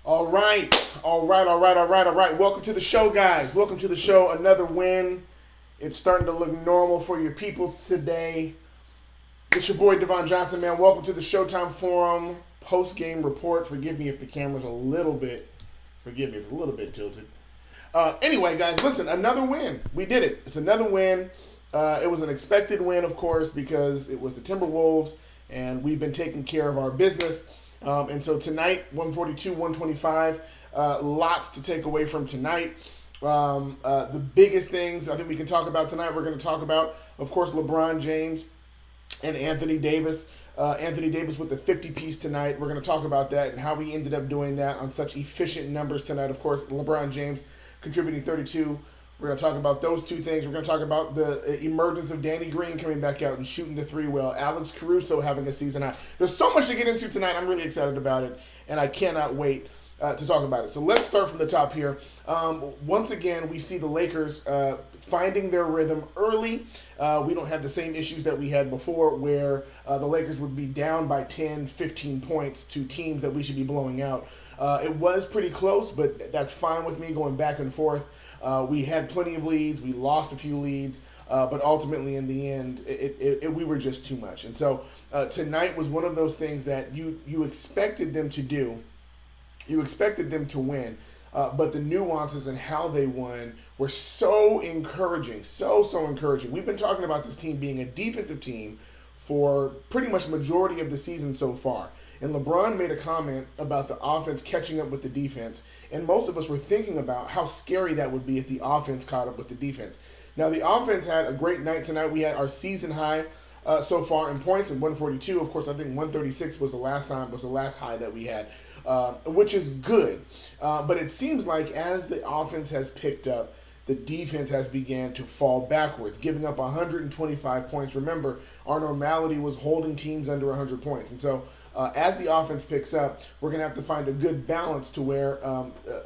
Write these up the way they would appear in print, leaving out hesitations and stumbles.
All right, all right. Welcome to the show, guys. Welcome to the show. Another win. It's starting to look normal for your people today. It's your boy Devon Johnson, man. Welcome to the Showtime Forum post game report. Forgive me if the camera's a little bit tilted. Anyway, guys, listen, another win. We did it. It's another win. It was an expected win, of course, because it was the Timberwolves, and we've been taking care of our business. And so tonight, 142, 125, lots to take away from tonight. The biggest things I think we can talk about tonight, we're going to talk about, of course, LeBron James and Anthony Davis. Anthony Davis with the 50 piece tonight. We're going to talk about that and how we ended up doing that on such efficient numbers tonight. Of course, LeBron James contributing 32. We're going to talk about those two things. We're going to talk about the emergence of Danny Green coming back out and shooting the three well. Alex Caruso having a season high. There's so much to get into tonight. I'm really excited about it, and I cannot wait to talk about it. So let's start from the top here. Once again, we see the Lakers finding their rhythm early. We don't have the same issues that we had before where the Lakers would be down by 10, 15 points to teams that we should be blowing out. It was pretty close, but that's fine with me going back and forth. We had plenty of leads. We lost a few leads. But ultimately, in the end, we were just too much. And so tonight was one of those things that you expected them to do. You expected them to win. But the nuances and how they won were so encouraging. So encouraging. We've been talking about this team being a defensive team for pretty much majority of the season so far. And LeBron made a comment about the offense catching up with the defense. And most of us were thinking about how scary that would be if the offense caught up with the defense. Now, the offense had a great night tonight. We had our season high so far in points at 142. Of course, I think 136 was the last high that we had, which is good. But it seems like as the offense has picked up, the defense has began to fall backwards, giving up 125 points. Remember, our normality was holding teams under 100 points. And so as the offense picks up, we're going to have to find a good balance to where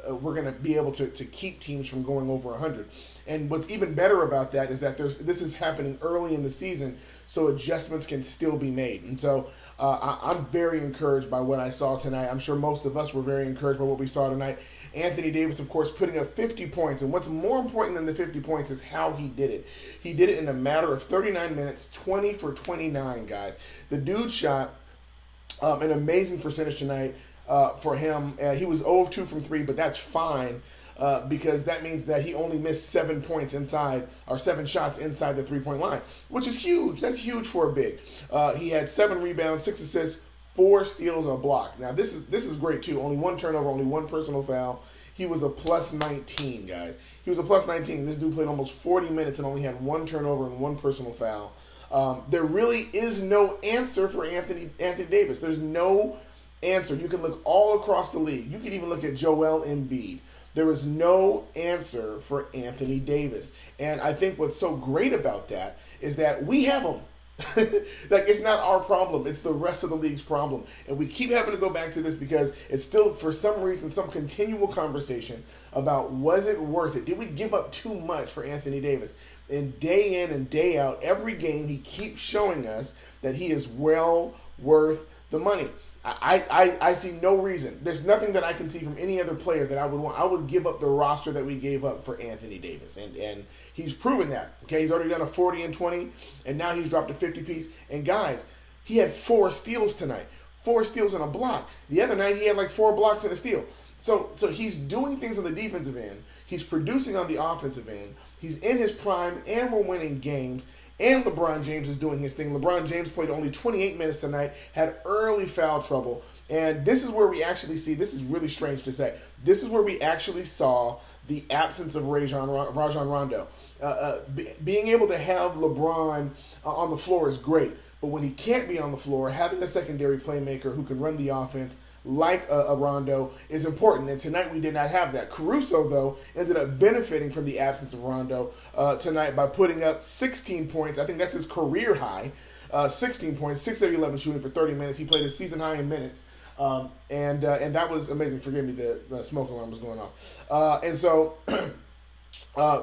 we're going to be able to keep teams from going over 100. And what's even better about that is that this is happening early in the season, so adjustments can still be made. And so I'm very encouraged by what I saw tonight. I'm sure most of us were very encouraged by what we saw tonight. Anthony Davis, of course, putting up 50 points. And what's more important than the 50 points is how he did it. He did it in a matter of 39 minutes, 20 for 29, guys. The dude shot an amazing percentage tonight for him. He was 0 of 2 from 3, but that's fine because that means that he only missed 7 points inside, or 7 shots inside the three-point line, which is huge. That's huge for a big. He had 7 rebounds, 6 assists, 4 steals, and a block. Now, this is great, too. Only 1 turnover, only 1 personal foul. He was a plus 19, guys. He was a plus 19. This dude played almost 40 minutes and only had 1 turnover and 1 personal foul. There really is no answer for Anthony Davis. There's no answer. You can look all across the league. You can even look at Joel Embiid. There is no answer for Anthony Davis. And I think what's so great about that is that we have him. Like, it's not our problem. It's the rest of the league's problem. And we keep having to go back to this because it's still, for some reason, some continual conversation about was it worth it? Did we give up too much for Anthony Davis? And day in and day out, every game, he keeps showing us that he is well worth the money. I see no reason. There's nothing that I can see from any other player that I would want. I would give up the roster that we gave up for Anthony Davis. And he's proven that. Okay, he's already done a 40 and 20, and now he's dropped a 50 piece. And guys, he had 4 steals tonight. 4 steals and a block. The other night he had like 4 blocks and a steal. So he's doing things on the defensive end. He's producing on the offensive end. He's in his prime, and we're winning games. And LeBron James is doing his thing. LeBron James played only 28 minutes tonight, had early foul trouble. And this is where we actually see, this is really strange to say, this is where we actually saw the absence of Rajon Rondo. Being able to have LeBron on the floor is great. But when he can't be on the floor, having a secondary playmaker who can run the offense like a Rondo is important. And tonight we did not have that. Caruso, though, ended up benefiting from the absence of Rondo tonight by putting up 16 points. I think that's his career high. 16 points, 6 of 11 shooting for 30 minutes. He played his season high in minutes. And that was amazing. Forgive me, the smoke alarm was going off. And so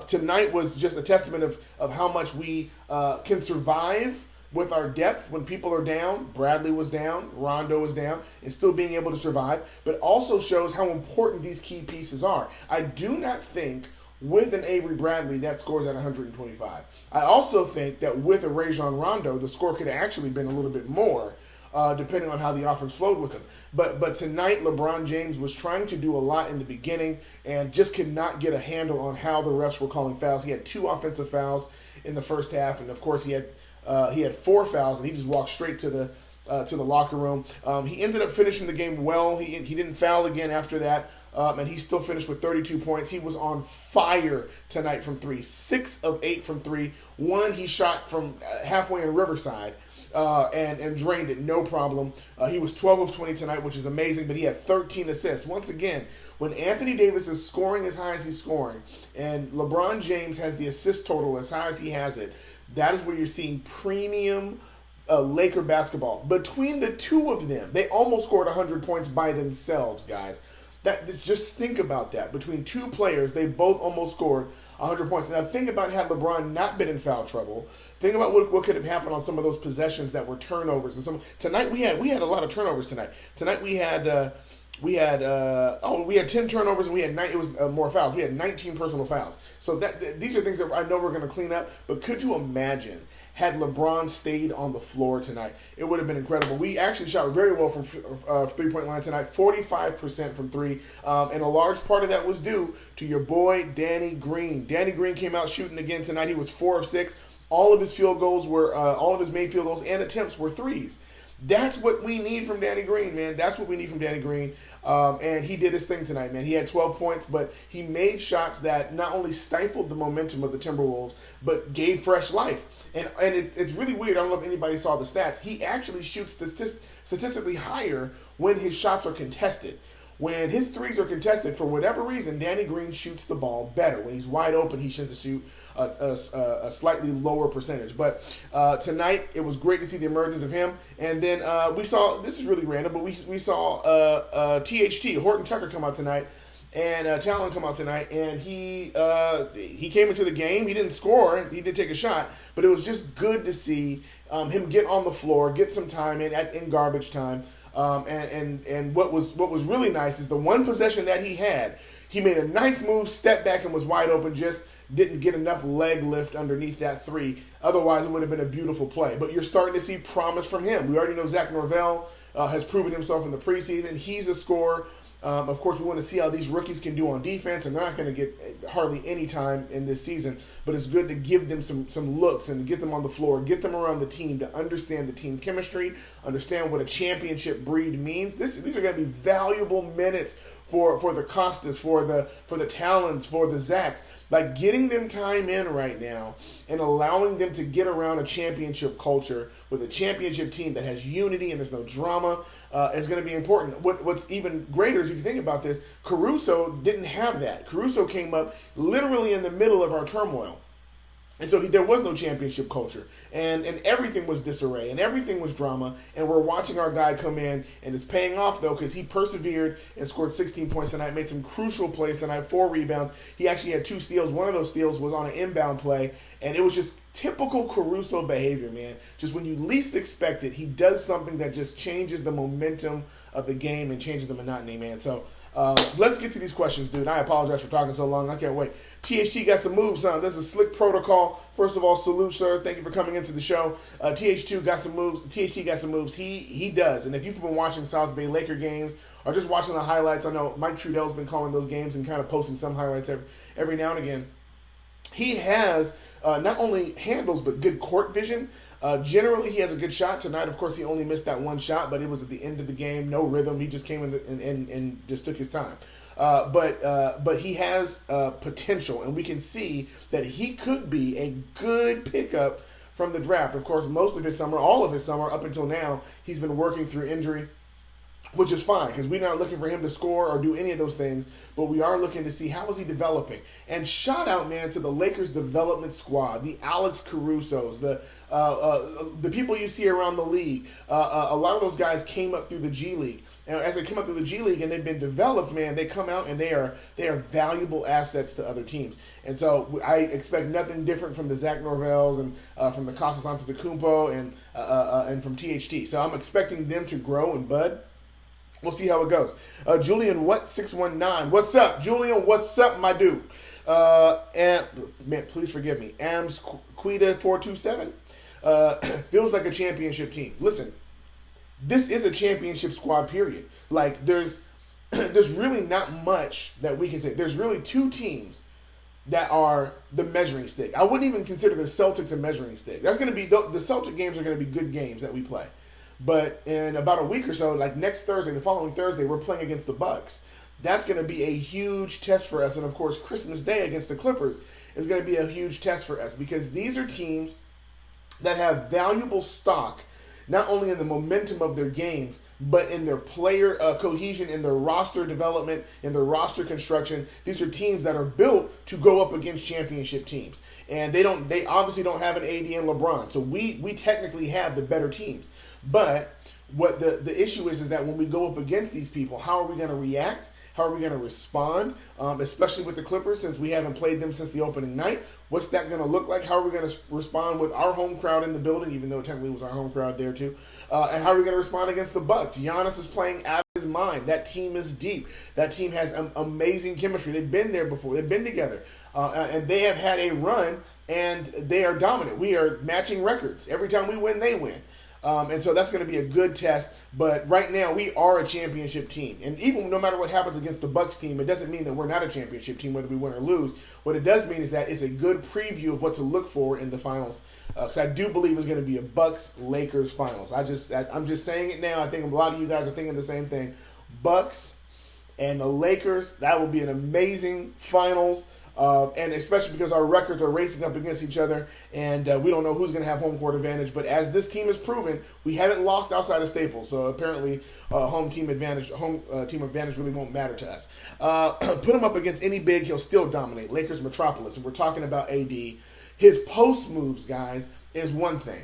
tonight was just a testament of how much we can survive with our depth when people are down. Bradley was down, Rondo was down, and still being able to survive, but also shows how important these key pieces are. I do not think with an Avery Bradley that scores at 125. I also think that with a Rajon Rondo, the score could have actually been a little bit more, depending on how the offense flowed with him. But tonight, LeBron James was trying to do a lot in the beginning and just could not get a handle on how the refs were calling fouls. He had 2 offensive fouls in the first half, and of course he had 4 fouls, and he just walked straight to the locker room. He ended up finishing the game well. He didn't foul again after that, and he still finished with 32 points. He was on fire tonight from 3, 6 of 8 from 3. One he shot from halfway in Riverside. And drained it, no problem. He was 12 of 20 tonight, which is amazing, but he had 13 assists. Once again, when Anthony Davis is scoring as high as he's scoring, and LeBron James has the assist total as high as he has it, that is where you're seeing premium Laker basketball. Between the two of them, they almost scored 100 points by themselves, guys. Just think about that. Between 2 players, they both almost scored 100 points. Now, think about had LeBron not been in foul trouble. Think about what could have happened on some of those possessions that were turnovers. And tonight we had a lot of turnovers tonight. Tonight we had 10 turnovers and we had 9. It was more fouls. We had 19 personal fouls. So these are things that I know we're going to clean up. But could you imagine had LeBron stayed on the floor tonight? It would have been incredible. We actually shot very well from 3-point line tonight, 45% from 3, and a large part of that was due to your boy Danny Green. Danny Green came out shooting again tonight. He was 4 of 6. All of his field goals were, all of his made field goals and attempts were 3s. That's what we need from Danny Green, man. That's what we need from Danny Green. And he did his thing tonight, man. He had 12 points, but he made shots that not only stifled the momentum of the Timberwolves, but gave fresh life. And it's really weird. I don't know if anybody saw the stats. He actually shoots statistically higher when his shots are contested. When his 3s are contested, for whatever reason, Danny Green shoots the ball better. When he's wide open, he tends to shoot a slightly lower percentage. But tonight, it was great to see the emergence of him. And then we saw, this is really random, but we saw THT, Horton Tucker, come out tonight. And Talon come out tonight, and he came into the game. He didn't score. He did take a shot. But it was just good to see him get on the floor, get some time in garbage time. And what was really nice is the one possession that he had, he made a nice move, stepped back, and was wide open, just didn't get enough leg lift underneath that 3. Otherwise, it would have been a beautiful play. But you're starting to see promise from him. We already know Zach Norvell has proven himself in the preseason. He's a scorer. Of course, we want to see how these rookies can do on defense, and they're not going to get hardly any time in this season. But it's good to give them some looks and get them on the floor, get them around the team to understand the team chemistry, understand what a championship breed means. These are going to be valuable minutes for the Costas, for the Talons, for the Zacks. By getting them time in right now and allowing them to get around a championship culture with a championship team that has unity and there's no drama is going to be important. What's even greater is if you think about this, Caruso didn't have that. Caruso came up literally in the middle of our turmoil. And so there was no championship culture. And everything was disarray. And everything was drama. And we're watching our guy come in. And it's paying off, though, because he persevered and scored 16 points tonight. Made some crucial plays tonight, 4 rebounds. He actually had 2 steals. One of those steals was on an inbound play. And it was just typical Caruso behavior, man. Just when you least expect it, he does something that just changes the momentum of the game and changes the monotony, man. So let's get to these questions, dude. I apologize for talking so long. I can't wait. THT got some moves, son. This is slick protocol. First of all, salute, sir. Thank you for coming into the show. THT got some moves. THT got some moves. He does. And if you've been watching South Bay Laker games or just watching the highlights, I know Mike Trudell's been calling those games and kind of posting some highlights every now and again. He has not only handles but good court vision. Generally, he has a good shot. Tonight, of course, he only missed that one shot, but it was at the end of the game. No rhythm. He just came in and just took his time. But he has potential, and we can see that he could be a good pickup from the draft. Of course, most of his summer, all of his summer, up until now, he's been working through injury, which is fine because we're not looking for him to score or do any of those things, but we are looking to see how is he developing. And shout out, man, to the Lakers development squad, the Alex Carusos, the people you see around the league. A lot of those guys came up through the G League. And as they come up through the G League and they've been developed, man, they come out and they are valuable assets to other teams. And so I expect nothing different from the Zach Norvells and from the Costas Antetokounmpo and from THT. So I'm expecting them to grow and bud. We'll see how it goes. Julian, what 619? What's up, Julian? What's up, my dude? And man, please forgive me. Ams Quita 427 feels like a championship team. Listen, this is a championship squad. Period. Like there's really not much that we can say. There's really two teams that are the measuring stick. I wouldn't even consider the Celtics a measuring stick. That's going to be the Celtic games are going to be good games that we play. But in about a week or so, like next Thursday, the following Thursday, we're playing against the Bucks. That's going to be a huge test for us. And, of course, Christmas Day against the Clippers is going to be a huge test for us because these are teams that have valuable stock, not only in the momentum of their games, but in their player cohesion, in their roster development, in their roster construction. These are teams that are built to go up against championship teams. And they obviously don't have an AD and LeBron. So we technically have the better teams. But what the issue is that when we go up against these people, how are we going to react? How are we going to respond, especially with the Clippers, since we haven't played them since the opening night? What's that going to look like? How are we going to respond with our home crowd in the building, even though technically it was our home crowd there too? And how are we going to respond against the Bucks? Giannis is playing out of his mind. That team is deep. That team has amazing chemistry. They've been there before. They've been together. And they have had a run, and they are dominant. We are matching records. Every time we win, they win. And so that's going to be a good test. But right now, we are a championship team. And even no matter what happens against the Bucks team, it doesn't mean that we're not a championship team, whether we win or lose. What it does mean is that it's a good preview of what to look for in the finals. Because I do believe it's going to be a Bucks-Lakers finals. I'm just saying it now. I think a lot of you guys are thinking the same thing. Bucks and the Lakers, that will be an amazing finals. And especially because our records are racing up against each other, and we don't know who's going to have home court advantage. But as this team has proven, we haven't lost outside of Staples, so apparently home team advantage really won't matter to us. Put him up against any big, he'll still dominate. Lakers Metropolis, and we're talking about AD. His post moves, guys, is one thing.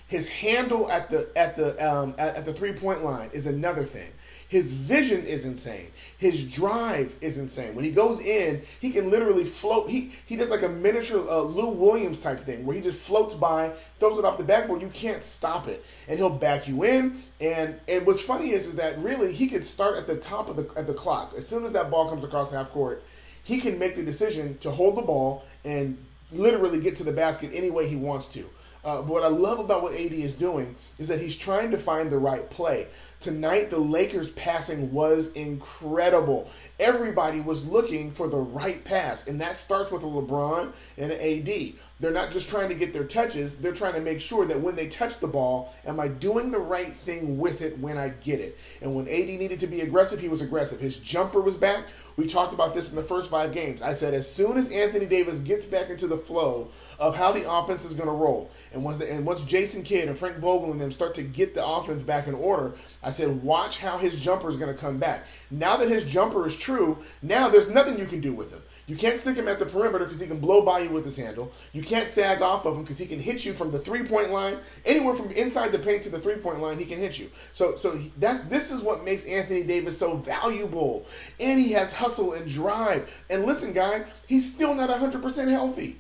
His handle at the 3-point line is another thing. His vision is insane. His drive is insane. When he goes in, he can literally float. He does like a miniature Lou Williams type thing where he just floats by, throws it off the backboard. You can't stop it, and he'll back you in. And what's funny is that really he could start at the top of the clock. As soon as that ball comes across half court, he can make the decision to hold the ball and literally get to the basket any way he wants to. But what I love about what AD is doing is that he's trying to find the right play. Tonight, the Lakers' passing was incredible. Everybody was looking for the right pass, and that starts with a LeBron and an AD. They're not just trying to get their touches. They're trying to make sure that when they touch the ball, am I doing the right thing with it when I get it? And when AD needed to be aggressive, he was aggressive. His jumper was back. We talked about this in the first 5 games. I said as soon as Anthony Davis gets back into the flow of how the offense is going to roll, and once Jason Kidd and Frank Vogel and them start to get the offense back in order, I said watch how his jumper is going to come back. Now that his jumper is true, now there's nothing you can do with him. You can't stick him at the perimeter because he can blow by you with his handle. You can't sag off of him because he can hit you from the 3-point line. Anywhere from inside the paint to the 3-point line, he can hit you. So this is what makes Anthony Davis so valuable. And he has hustle and drive. And listen, guys, he's still not 100% healthy.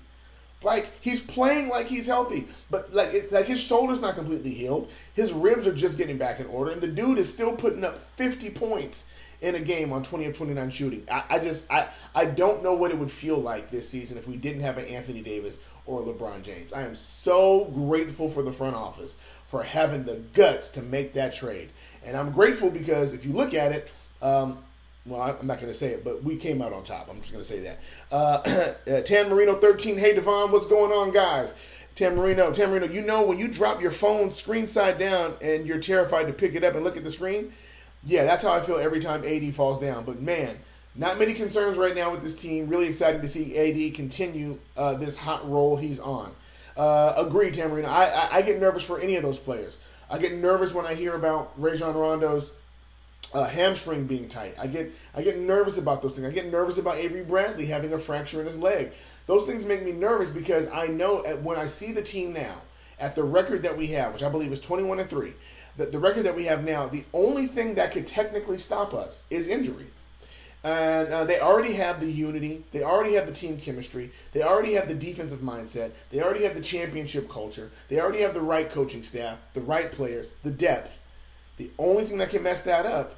Like, he's playing like he's healthy, but like his shoulder's not completely healed. His ribs are just getting back in order, and the dude is still putting up 50 points in a game on 20 of 29 shooting. I don't know what it would feel like this season if we didn't have an Anthony Davis or LeBron James. I am so grateful for the front office for having the guts to make that trade. And I'm grateful because if you look at it, well, I'm not going to say it, but we came out on top. I'm just going to say that. Tan Marino 13, hey, Devon, what's going on, guys? Tan Marino, you know when you drop your phone screen side down and you're terrified to pick it up and look at the screen? Yeah, that's how I feel every time AD falls down. But, man, not many concerns right now with this team. Really excited to see AD continue this hot roll he's on. Agreed, Tan Marino. I get nervous for any of those players. I get nervous when I hear about Rajon Rondo's hamstring being tight. I get nervous about those things. I get nervous about Avery Bradley having a fracture in his leg. Those things make me nervous because I know when I see the team now at the record that we have, which I believe is 21-3, the record that we have now, the only thing that could technically stop us is injury. And they already have the unity. They already have the team chemistry. They already have the defensive mindset. They already have the championship culture. They already have the right coaching staff, the right players, the depth. The only thing that can mess that up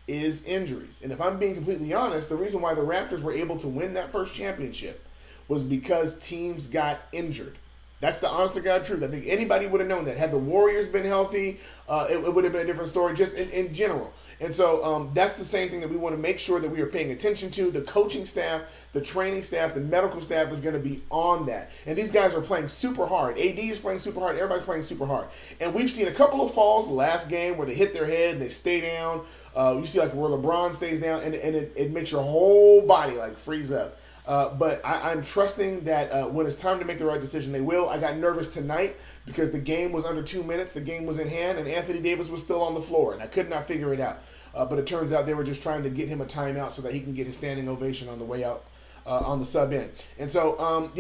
is injuries. And if I'm being completely honest, the reason why the Raptors were able to win that first championship was because teams got injured. That's the honest to God truth. I think anybody would have known that. Had the Warriors been healthy, it would have been a different story just in general. And so that's the same thing that we want to make sure that we are paying attention to. The coaching staff, the training staff, the medical staff is going to be on that. And these guys are playing super hard. AD is playing super hard. Everybody's playing super hard. And we've seen a couple of falls last game where they hit their head and they stay down. You see like where LeBron stays down and it makes your whole body like freeze up. But I'm trusting that when it's time to make the right decision, they will. I got nervous tonight because the game was under 2 minutes. The game was in hand, and Anthony Davis was still on the floor, and I could not figure it out. But it turns out they were just trying to get him a timeout so that he can get his standing ovation on the way out on the sub end. And so,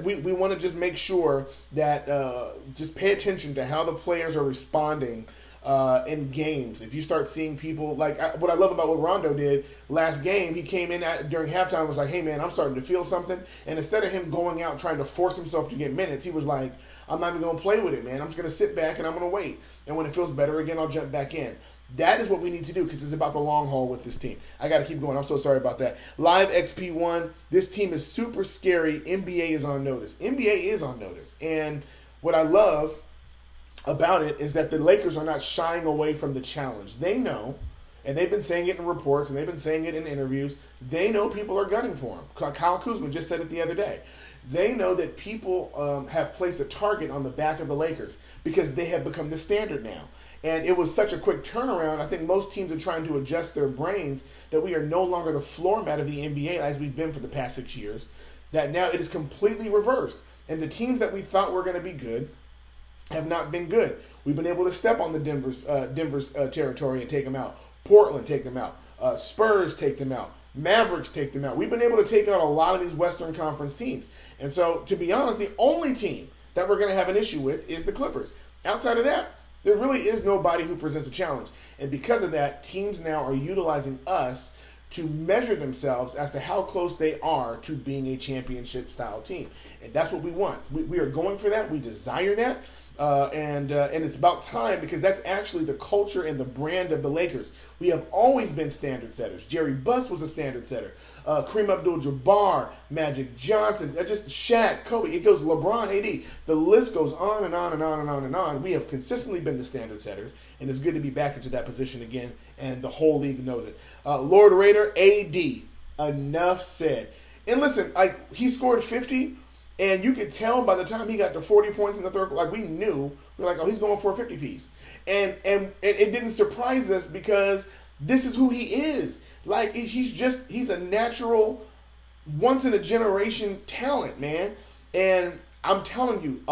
we want to just make sure that just pay attention to how the players are responding in games. If you start seeing people what I love about what Rondo did last game, he came in during halftime and was like, hey man, I'm starting to feel something. And instead of him going out trying to force himself to get minutes, he was like, I'm not even going to play with it, man. I'm just going to sit back and I'm going to wait. And when it feels better again, I'll jump back in. That is what we need to do because it's about the long haul with this team. I got to keep going. I'm so sorry about that. Live XP1, this team is super scary. NBA is on notice. NBA is on notice. And what I love about it is that the Lakers are not shying away from the challenge. They know, and they've been saying it in reports and they've been saying it in interviews, they know people are gunning for them. Kyle Kuzma just said it the other day. They know that people have placed a target on the back of the Lakers because they have become the standard now. And it was such a quick turnaround. I think most teams are trying to adjust their brains that we are no longer the floor mat of the NBA as we've been for the past 6 years, that now it is completely reversed. And the teams that we thought were going to be good have not been good. We've been able to step on the Denver's territory and take them out. Portland take them out. Spurs take them out. Mavericks take them out. We've been able to take out a lot of these Western Conference teams. And so, to be honest, the only team that we're going to have an issue with is the Clippers. Outside of that, there really is nobody who presents a challenge. And because of that, teams now are utilizing us to measure themselves as to how close they are to being a championship-style team. And that's what we want. We are going for that. We desire that. And it's about time because that's actually the culture and the brand of the Lakers. We have always been standard setters. Jerry Buss was a standard setter. Kareem Abdul-Jabbar, Magic Johnson, just Shaq, Kobe. It goes LeBron, AD. The list goes on and on and on and on and on. We have consistently been the standard setters, and it's good to be back into that position again, and the whole league knows it. Lord Raider, AD, enough said. And listen, he scored 50. And you could tell by the time he got to 40 points in the third, we knew, we were like, oh, he's going for a 50 piece. And it didn't surprise us because this is who he is. He's a natural, once in a generation talent, man. And I'm telling you,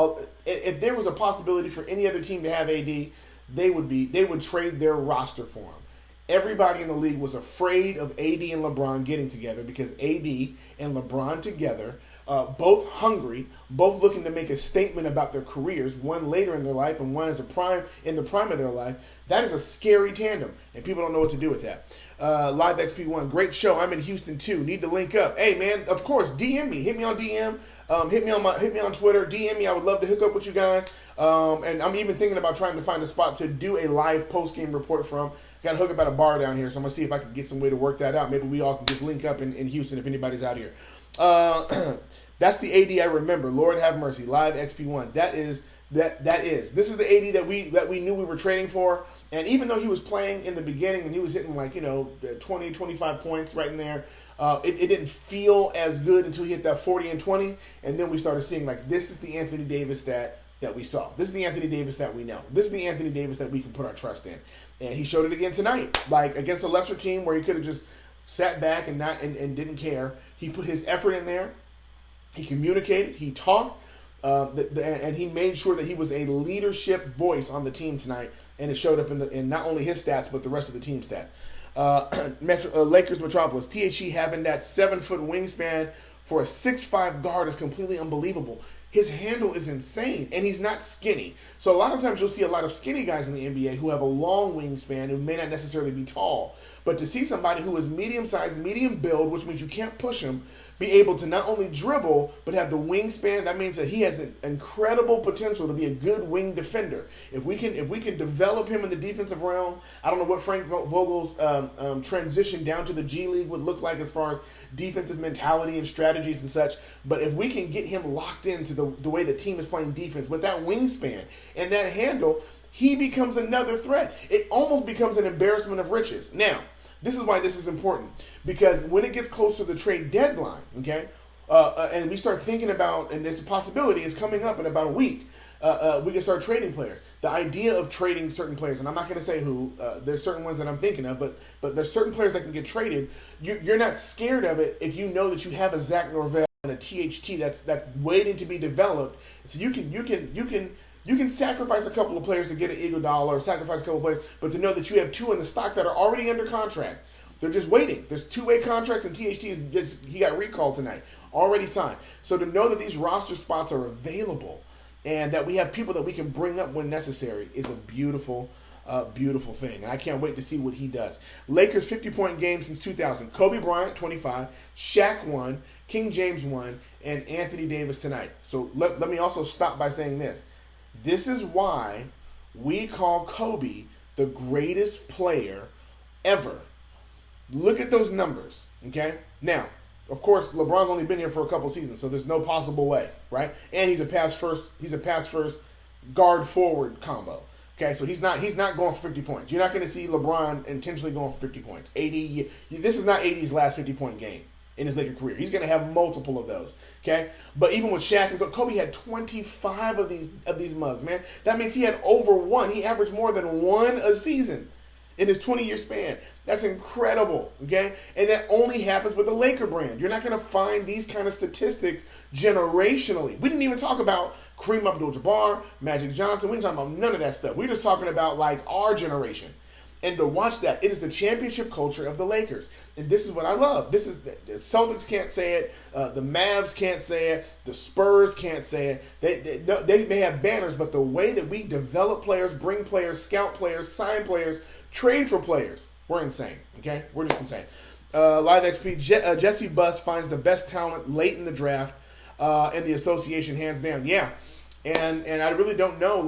if there was a possibility for any other team to have AD, they would trade their roster for him. Everybody in the league was afraid of AD and LeBron getting together because AD and LeBron together, both hungry, both looking to make a statement about their careers, one later in their life and one in the prime of their life. That is a scary tandem, and people don't know what to do with that. Live XP1, great show. I'm in Houston too. Need to link up. Hey man, of course, DM me. Hit me on DM. Hit me on Twitter. DM me. I would love to hook up with you guys. And I'm even thinking about trying to find a spot to do a live post-game report from. Got to hook up at a bar down here, so I'm going to see if I can get some way to work that out. Maybe we all can just link up in Houston if anybody's out here. That's the AD I remember. Lord have mercy. Live XP1. That is. This is the AD that we knew we were trading for. And even though he was playing in the beginning and he was hitting 20, 25 points right in there, it didn't feel as good until he hit that 40 and 20. And then we started seeing this is the Anthony Davis that we saw. This is the Anthony Davis that we know. This is the Anthony Davis that we can put our trust in. And he showed it again tonight. Against a lesser team where he could have just sat back and didn't care. He put his effort in there. He communicated. He talked. And he made sure that he was a leadership voice on the team tonight. And it showed up in not only his stats, but the rest of the team stats. Lakers Metropolis. THE having that 7-foot wingspan for a 6'5" guard is completely unbelievable. His handle is insane, and he's not skinny. So a lot of times you'll see a lot of skinny guys in the NBA who have a long wingspan who may not necessarily be tall. But to see somebody who is medium-sized, medium build, which means you can't push him, be able to not only dribble but have the wingspan, that means that he has an incredible potential to be a good wing defender. If we can develop him in the defensive realm, I don't know what Frank Vogel's transition down to the G League would look like as far as defensive mentality and strategies and such. But if we can get him locked into the way the team is playing defense with that wingspan and that handle, he becomes another threat. It almost becomes an embarrassment of riches. Now, this is why this is important, because when it gets close to the trade deadline, okay, and we start thinking about, and this possibility is coming up in about a week, we can start trading players. The idea of trading certain players, and I'm not going to say who, there's certain ones that I'm thinking of, but there's certain players that can get traded. You're not scared of it if you know that you have a Zach Norvell and a THT that's waiting to be developed. So you can sacrifice a couple of players to get an Iguodala or sacrifice a couple of players, but to know that you have two in the stock that are already under contract. They're just waiting. There's two-way contracts, and THT he got recalled tonight, already signed. So to know that these roster spots are available and that we have people that we can bring up when necessary is a beautiful, beautiful thing. And I can't wait to see what he does. Lakers 50-point game since 2000. Kobe Bryant, 25. Shaq 1. King James 1. And Anthony Davis tonight. So let me also stop by saying this. This is why we call Kobe the greatest player ever. Look at those numbers, okay? Now, of course, LeBron's only been here for a couple seasons, so there's no possible way, right? And he's a pass first guard forward combo. Okay, so he's not going for 50 points. You're not going to see LeBron intentionally going for 50 points. This is not AD's last 50-point game in his Laker career. He's going to have multiple of those. Okay, but even with Shaq and Kobe had 25 of these mugs, man. That means he had over one. He averaged more than one a season in his 20-year span. That's incredible, okay? And that only happens with the Laker brand. You're not going to find these kind of statistics generationally. We didn't even talk about Kareem Abdul-Jabbar, Magic Johnson. We didn't talk about none of that stuff. We're just talking about, like, our generation. And to watch that, it is the championship culture of the Lakers. And this is what I love. The Celtics can't say it. The Mavs can't say it. The Spurs can't say it. They may have banners, but the way that we develop players, bring players, scout players, sign players, trade for players, we're insane. Okay? We're just insane. Live XP, Jesse Buss finds the best talent late in the draft in the association, hands down. Yeah. And I really don't know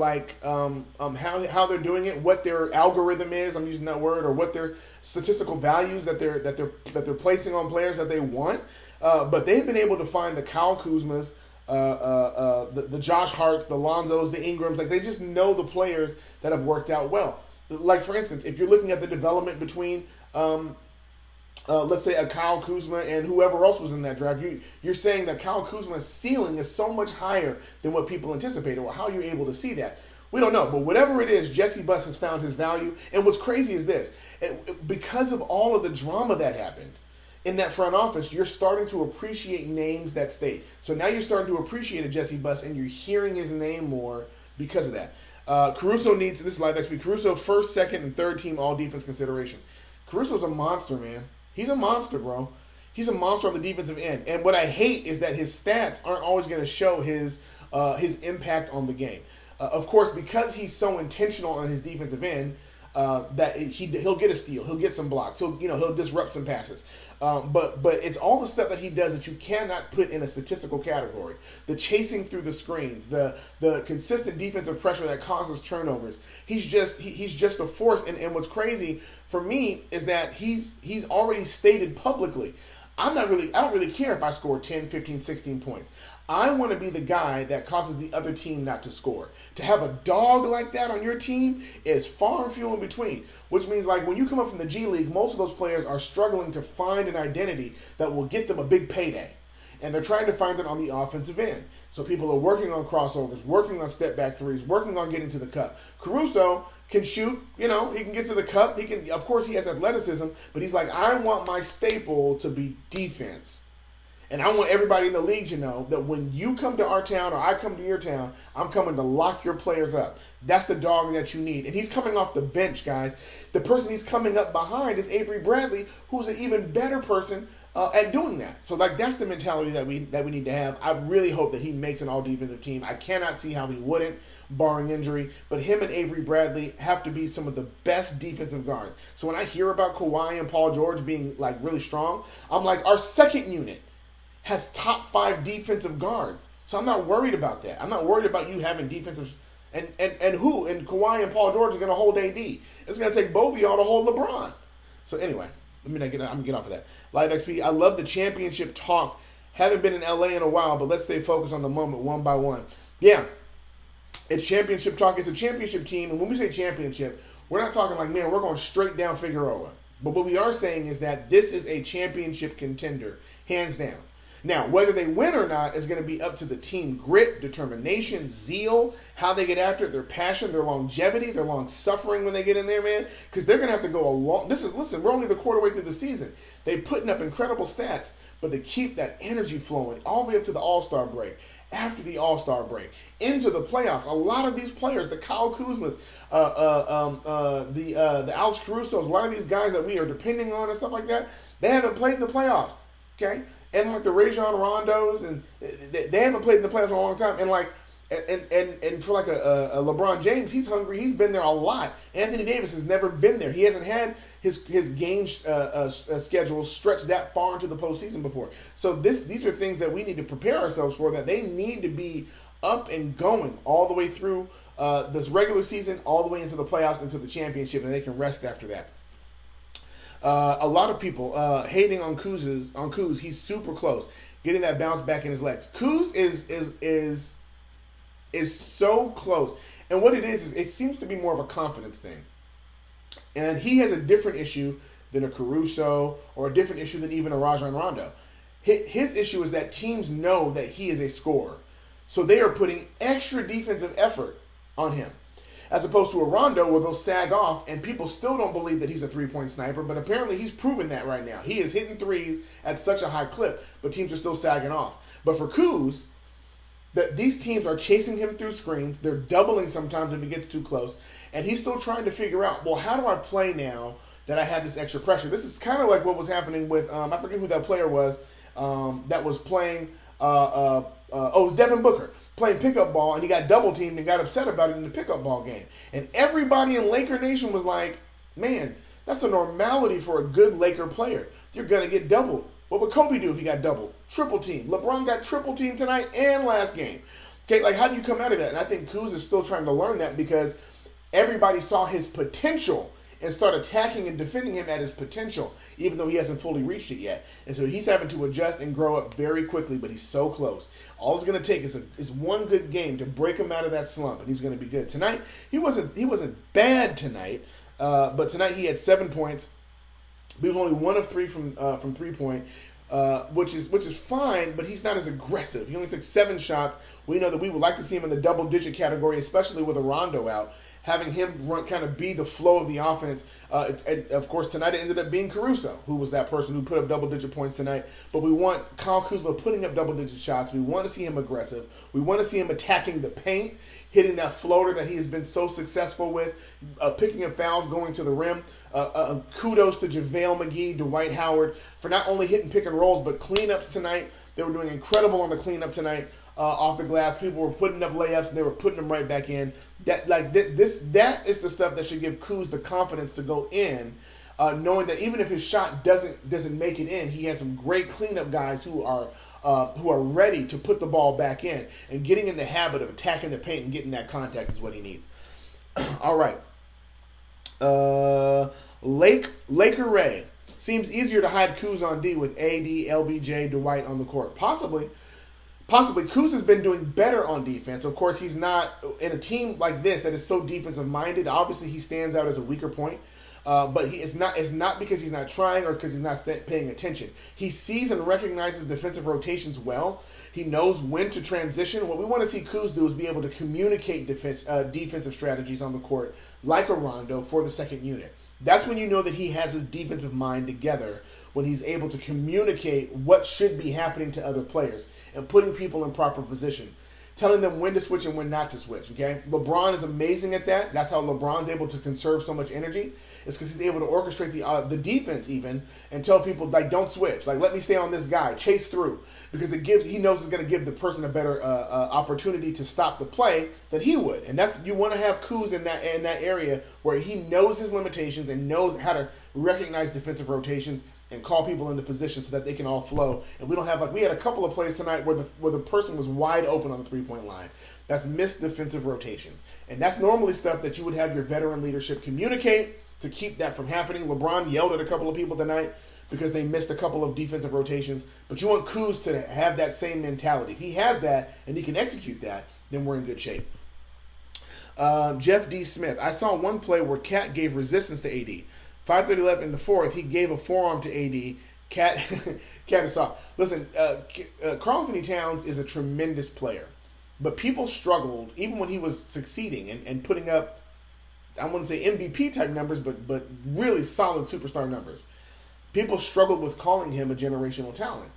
how they're doing it, what their algorithm is. I'm using that word, or what their statistical values that they're placing on players that they want. But they've been able to find the Kyle Kuzmas, the Josh Harts, the Lonzos, the Ingrams. Like, they just know the players that have worked out well. Like, for instance, if you're looking at the development between let's say a Kyle Kuzma and whoever else was in that draft, you're saying that Kyle Kuzma's ceiling is so much higher than what people anticipated. Well, how are you able to see that? We don't know. But whatever it is, Jesse Buss has found his value. And what's crazy is this. Because of all of the drama that happened in that front office, you're starting to appreciate names that stayed. So now you're starting to appreciate a Jesse Buss, and you're hearing his name more because of that. Caruso needs, this is live XP, Caruso first, second, and third team all defense considerations. Caruso's a monster, man. He's a monster, bro. He's a monster on the defensive end. And what I hate is that his stats aren't always going to show his impact on the game. Of course, because he's so intentional on his defensive end, that he'll get a steal, he'll get some blocks, he'll disrupt some passes. But it's all the stuff that he does that you cannot put in a statistical category. The chasing through the screens, the consistent defensive pressure that causes turnovers. He's just a force. And what's crazy for me is that he's already stated publicly, I don't really care if I score 10, 15, 16 points. I want to be the guy that causes the other team not to score. To have a dog like that on your team is far and few in between, which means, like, when you come up from the G League, most of those players are struggling to find an identity that will get them a big payday. And they're trying to find it on the offensive end. So people are working on crossovers, working on step-back threes, working on getting to the cup. Caruso can shoot, he can get to the cup. Of course, he has athleticism, but he's like, I want my staple to be defense. And I want everybody in the league to know that when you come to our town or I come to your town, I'm coming to lock your players up. That's the dog that you need. And he's coming off the bench, guys. The person he's coming up behind is Avery Bradley, who's an even better person at doing that. So like that's the mentality that we need to have. I really hope that he makes an all defensive team. I cannot see how he wouldn't, barring injury. But him and Avery Bradley have to be some of the best defensive guards. So when I hear about Kawhi and Paul George being like really strong, I'm like, our second unit has top 5 defensive guards. So I'm not worried about that. I'm not worried about you having defensive and Kawhi and Paul George are going to hold AD. It's going to take both of y'all to hold LeBron. So anyway, I'm gonna get off of that. Live XP, I love the championship talk. Haven't been in LA in a while, but let's stay focused on the moment one by one. Yeah, it's championship talk. It's a championship team, and when we say championship, we're not talking like, man, we're going straight down Figueroa. But what we are saying is that this is a championship contender, hands down. Now, whether they win or not is going to be up to the team grit, determination, zeal, how they get after it, their passion, their longevity, their long suffering when they get in there, man. Because they're going to have to go a long... Listen, we're only the quarter way through the season. They're putting up incredible stats, but to keep that energy flowing all the way up to the All-Star break, after the All-Star break, into the playoffs. A lot of these players, the Kyle Kuzmas, the Alex Carusos, a lot of these guys that we are depending on and stuff like that, they haven't played in the playoffs, okay? And like the Rajon Rondos, and they haven't played in the playoffs in a long time. And like, and for like a LeBron James, he's hungry. He's been there a lot. Anthony Davis has never been there. He hasn't had his game schedule stretched that far into the postseason before. So these are things that we need to prepare ourselves for. That they need to be up and going all the way through this regular season, all the way into the playoffs, into the championship, and they can rest after that. A lot of people hating on Kuz. He's super close, getting that bounce back in his legs. Kuz is so close, and what it is it seems to be more of a confidence thing. And he has a different issue than a Caruso, or a different issue than even a Rajon Rondo. His issue is that teams know that he is a scorer, so they are putting extra defensive effort on him. As opposed to a Rondo where they'll sag off and people still don't believe that he's a three-point sniper, but apparently he's proven that right now. He is hitting threes at such a high clip, but teams are still sagging off. But for Kuz, that these teams are chasing him through screens. They're doubling sometimes if he gets too close. And he's still trying to figure out, well, how do I play now that I have this extra pressure? This is kind of like what was happening with, I forget who that player was, that was playing, it was Devin Booker. Playing pickup ball, and he got double teamed and got upset about it in the pickup ball game. And everybody in Laker Nation was like, man, that's a normality for a good Laker player. You're going to get doubled. What would Kobe do if he got doubled? Triple team. LeBron got triple team tonight and last game. Okay, like how do you come out of that? And I think Kuz is still trying to learn that because everybody saw his potential and start attacking and defending him at his potential, even though he hasn't fully reached it yet. And so he's having to adjust and grow up very quickly, but he's so close. All it's going to take is one good game to break him out of that slump, and he's going to be good. Tonight, he wasn't bad tonight, but tonight he had 7 points. He was only 1 of 3 from 3-point, which is fine, but he's not as aggressive. He only took 7 shots. We know that we would like to see him in the double-digit category, especially with a Rondo out. Having him kind of be the flow of the offense. Of course, tonight it ended up being Caruso, who was that person who put up double-digit points tonight. But we want Kyle Kuzma putting up double-digit shots. We want to see him aggressive. We want to see him attacking the paint, hitting that floater that he has been so successful with, picking up fouls, going to the rim. Kudos to JaVale McGee, Dwight Howard, for not only hitting pick and rolls, but cleanups tonight. They were doing incredible on the cleanup tonight. Off the glass, people were putting up layups and they were putting them right back in. That is the stuff that should give Kuz the confidence to go in, knowing that even if his shot doesn't make it in, he has some great cleanup guys who are ready to put the ball back in, and getting in the habit of attacking the paint and getting that contact is what he needs. All right, Laker Ray, seems easier to hide Kuz on D with AD, LBJ, Dwight on the court. Possibly. Kuz has been doing better on defense. Of course, he's not in a team like this that is so defensive minded. Obviously, he stands out as a weaker point, but it's not because he's not trying or because he's not paying attention. He sees and recognizes defensive rotations well. He knows when to transition. What we want to see Kuz do is be able to communicate defensive strategies on the court like a Rondo for the second unit. That's when you know that he has his defensive mind together, when he's able to communicate what should be happening to other players and putting people in proper position. telling them when to switch and when not to switch. Okay, LeBron is amazing at that. That's how LeBron's able to conserve so much energy. It's because he's able to orchestrate the defense even and tell people like don't switch, like let me stay on this guy, chase through, because he knows it's going to give the person a better opportunity to stop the play than he would. And that's you want to have Kuz in that area where he knows his limitations and knows how to recognize defensive rotations and call people into position so that they can all flow. And we don't have we had a couple of plays tonight where the person was wide open on the 3-point line. That's missed defensive rotations. And that's normally stuff that you would have your veteran leadership communicate to keep that from happening. LeBron yelled at a couple of people tonight because they missed a couple of defensive rotations. But you want Kuz to have that same mentality. If he has that and he can execute that, then we're in good shape. Jeff D. Smith. I saw one play where Cat gave resistance to AD. 5:30 left in the fourth, he gave a forearm to AD. Cat is soft. Listen, Karl Anthony Towns is a tremendous player. But people struggled, even when he was succeeding and putting up, I wouldn't say MVP type numbers, but really solid superstar numbers. People struggled with calling him a generational talent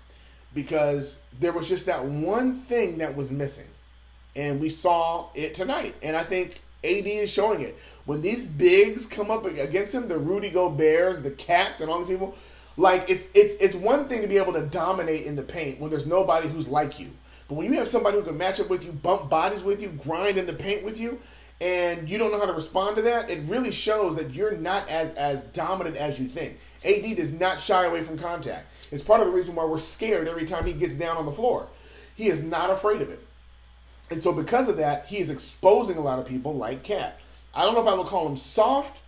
because there was just that one thing that was missing. And we saw it tonight. And I think AD is showing it. When these bigs come up against him, the Rudy Goberts, the Cats, and all these people, like it's one thing to be able to dominate in the paint when there's nobody who's like you. But when you have somebody who can match up with you, bump bodies with you, grind in the paint with you, and you don't know how to respond to that, it really shows that you're not as dominant as you think. AD does not shy away from contact. It's part of the reason why we're scared every time he gets down on the floor. He is not afraid of it. And so because of that, he is exposing a lot of people like Cat. I don't know if I would call him soft,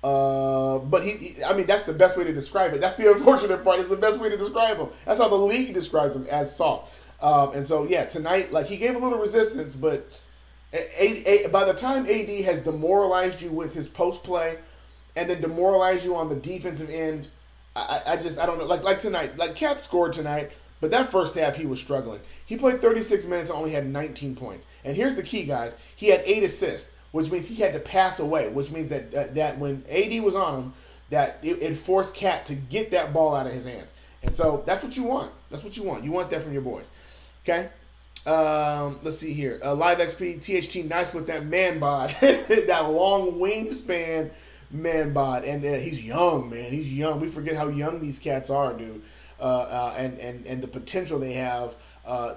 but I mean, that's the best way to describe it. That's the unfortunate part. It's the best way to describe him. That's how the league describes him, as soft. And so, yeah, tonight, like, he gave a little resistance, but by the time AD has demoralized you with his post play and then demoralized you on the defensive end, I don't know. Like tonight, like Cat scored tonight, but that first half he was struggling. He played 36 minutes and only had 19 points. And here's the key, guys. He had 8 assists, which means he had to pass away, which means that when AD was on him, that it forced Cat to get that ball out of his hands. And so that's what you want. That's what you want. You want that from your boys. Okay? Let's see here. Live XP, THT, nice with that man bod. That long wingspan man bod. And he's young, man. He's young. We forget how young these cats are, dude. And the potential they have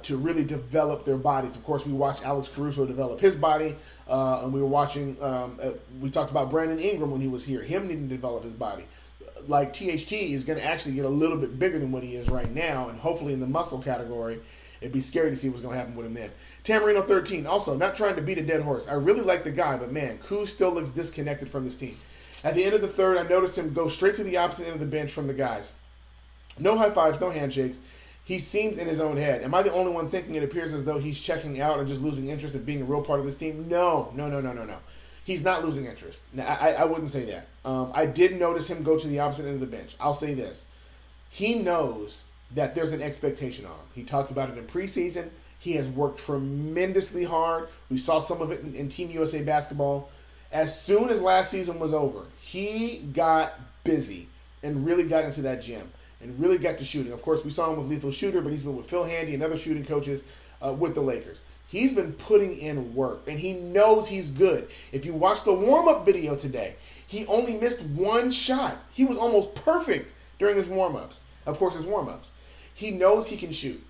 to really develop their bodies. Of course, we watched Alex Caruso develop his body, and we were watching, we talked about Brandon Ingram when he was here, him needing to develop his body. Like THT is going to actually get a little bit bigger than what he is right now, and hopefully in the muscle category. It'd be scary to see what's going to happen with him then. Tamarino 13, also, not trying to beat a dead horse. I really like the guy, but man, Kuz still looks disconnected from this team. At the end of the third, I noticed him go straight to the opposite end of the bench from the guys. No high fives, no handshakes. He seems in his own head. Am I the only one thinking it appears as though he's checking out and just losing interest in being a real part of this team? No. He's not losing interest. I wouldn't say that. I did notice him go to the opposite end of the bench. I'll say this. He knows that there's an expectation on him. He talked about it in preseason. He has worked tremendously hard. We saw some of it in Team USA basketball. As soon as last season was over, he got busy and really got into that gym and really got to shooting. Of course, we saw him with Lethal Shooter, but he's been with Phil Handy and other shooting coaches with the Lakers. He's been putting in work, and he knows he's good. If you watch the warm-up video today, he only missed one shot. He was almost perfect during his warm-ups. Of course, his warm-ups. He knows he can shoot.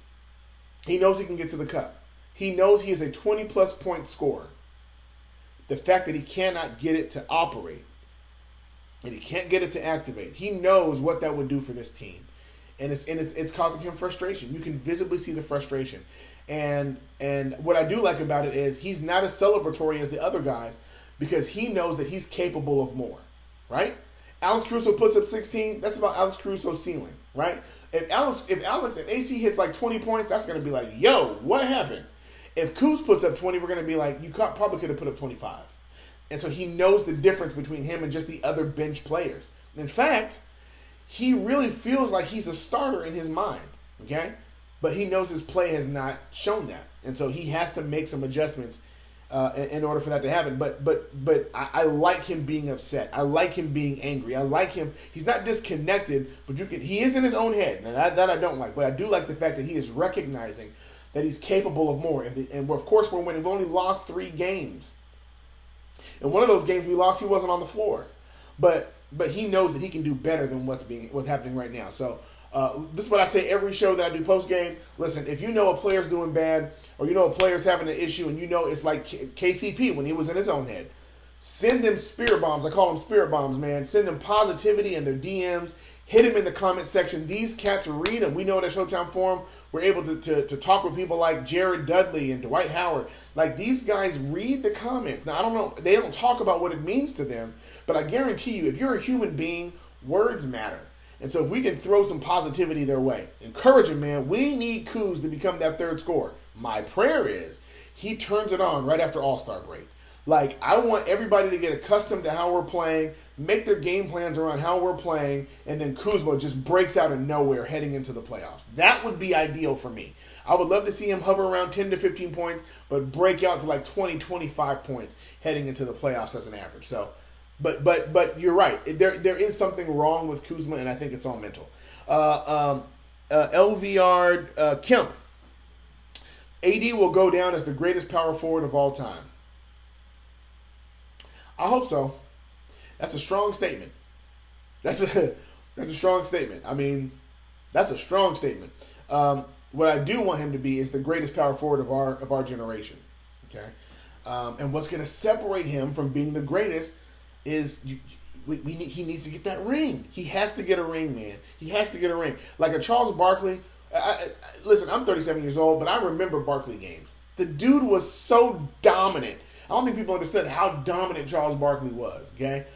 He knows he can get to the cup. He knows he is a 20-plus point scorer. The fact that he cannot get it to operate and he can't get it to activate, he knows what that would do for this team. And it's causing him frustration. You can visibly see the frustration. And what I do like about it is he's not as celebratory as the other guys because he knows that he's capable of more, right? Alex Caruso puts up 16, that's about Alex Caruso's ceiling, right? If AC hits like 20 points, that's going to be like, yo, what happened? If Kuz puts up 20, we're going to be like, you probably could have put up 25. And so he knows the difference between him and just the other bench players. In fact, he really feels like he's a starter in his mind, okay? But he knows his play has not shown that. And so he has to make some adjustments in order for that to happen. But I like him being upset. I like him being angry. I like him. He's not disconnected, but he is in his own head. And that I don't like. But I do like the fact that he is recognizing that he's capable of more. And of course, we're winning. We've only lost 3 games. And one of those games we lost, he wasn't on the floor. But he knows that he can do better than what's happening right now. So this is what I say every show that I do post game. Listen, if you know a player's doing bad, or you know a player's having an issue, and you know it's like KCP when he was in his own head, send them spirit bombs. I call them spirit bombs, man. Send them positivity in their DMs. Hit them in the comment section. These cats read them. We know that Showtime Forum, we're able to talk with people like Jared Dudley and Dwight Howard. Like, these guys read the comments. Now, I don't know. They don't talk about what it means to them. But I guarantee you, if you're a human being, words matter. And so if we can throw some positivity their way, encourage them, man. We need Kuz to become that third scorer. My prayer is he turns it on right after All-Star break. Like, I want everybody to get accustomed to how we're playing, make their game plans around how we're playing, and then Kuzma just breaks out of nowhere heading into the playoffs. That would be ideal for me. I would love to see him hover around 10 to 15 points, but break out to like 20, 25 points heading into the playoffs as an average. So, but you're right. There is something wrong with Kuzma, and I think it's all mental. LVR Kemp. AD will go down as the greatest power forward of all time. I hope so. That's a strong statement. That's a strong statement. I mean, that's a strong statement. What I do want him to be is the greatest power forward of our generation. Okay, and what's going to separate him from being the greatest is he needs to get that ring. He has to get a ring, man. He has to get a ring. Like a Charles Barkley. Listen, I'm 37 years old, but I remember Barkley games. The dude was so dominant. I don't think people understood how dominant Charles Barkley was, okay?